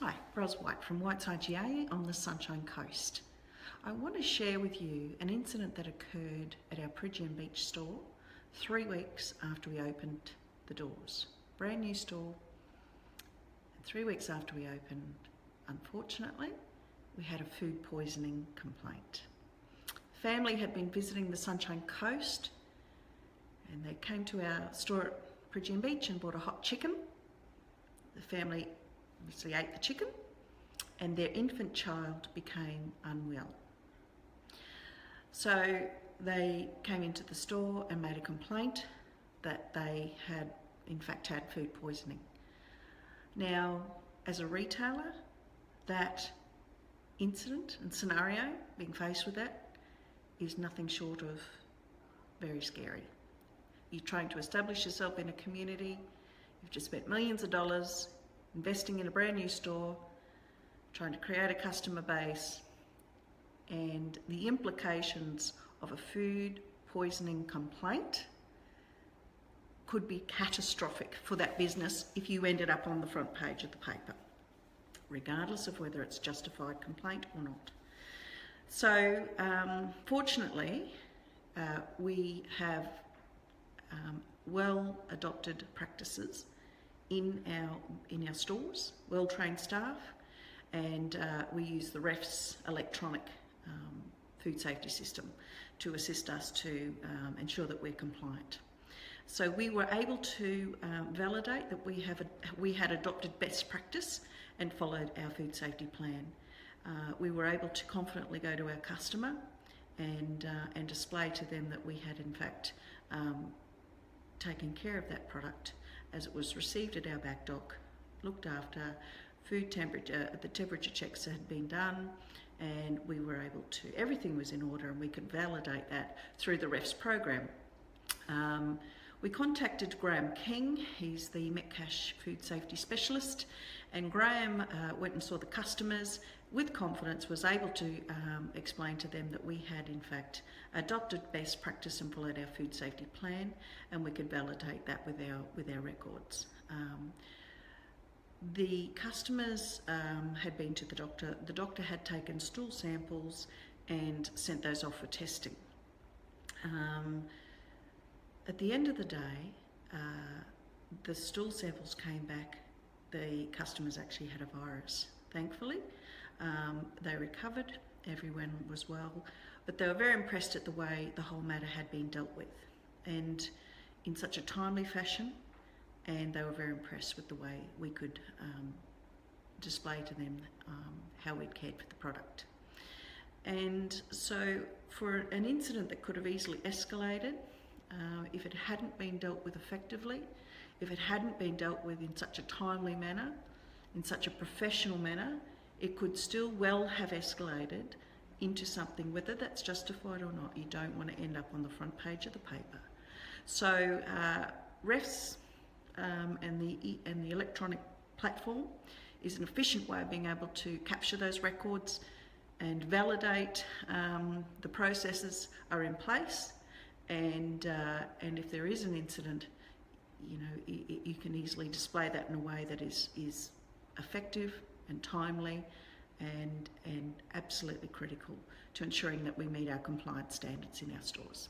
Hi, Ros White from White's IGA on the Sunshine Coast. I want to share with you an incident that occurred at our Peregian beach store 3 weeks after we opened the doors. Brand new store, and 3 weeks after we opened, unfortunately, we had a food poisoning complaint. Family had been visiting the Sunshine Coast and they came to our store at Peregian Beach and bought a hot chicken. The family obviously ate the chicken and their infant child became unwell. So they came into the store and made a complaint that they had in fact had food poisoning. Now, as a retailer, that incident and scenario, being faced with that, is nothing short of very scary. You're trying to establish yourself in a community, you've just spent millions of dollars investing in a brand new store, trying to create a customer base, and the implications of a food poisoning complaint could be catastrophic for that business if you ended up on the front page of the paper, regardless of whether it's justified complaint or not. So fortunately, we have well adopted practices in our stores, well-trained staff, and we use the Refss electronic food safety system to assist us to ensure that we're compliant. So we were able to validate that we had adopted best practice and followed our food safety plan. We were able to confidently go to our customer and display to them that we had in fact taken care of that product as it was received at our back dock, looked after, food temperature, the temperature checks had been done, and we were able to, everything was in order, and we could validate that through the Refss program. We contacted Graham King, he's the Metcash food safety specialist, and Graham went and saw the customers with confidence, was able to explain to them that we had in fact adopted best practice and followed our food safety plan, and we could validate that with our records. The customers had been to the doctor had taken stool samples and sent those off for testing. At the end of the day, the stool samples came back, the customers actually had a virus. Thankfully, they recovered, everyone was well, but they were very impressed at the way the whole matter had been dealt with, and in such a timely fashion, and they were very impressed with the way we could display to them how we'd cared for the product. And so for an incident that could have easily escalated, if it hadn't been dealt with effectively, if it hadn't been dealt with in such a timely manner, in such a professional manner, it could still well have escalated into something, whether that's justified or not. You don't want to end up on the front page of the paper. So Refss and the electronic platform is an efficient way of being able to capture those records and validate the processes are in place, and if there is an incident, you know, you can easily display that in a way that is effective and timely and absolutely critical to ensuring that we meet our compliance standards in our stores.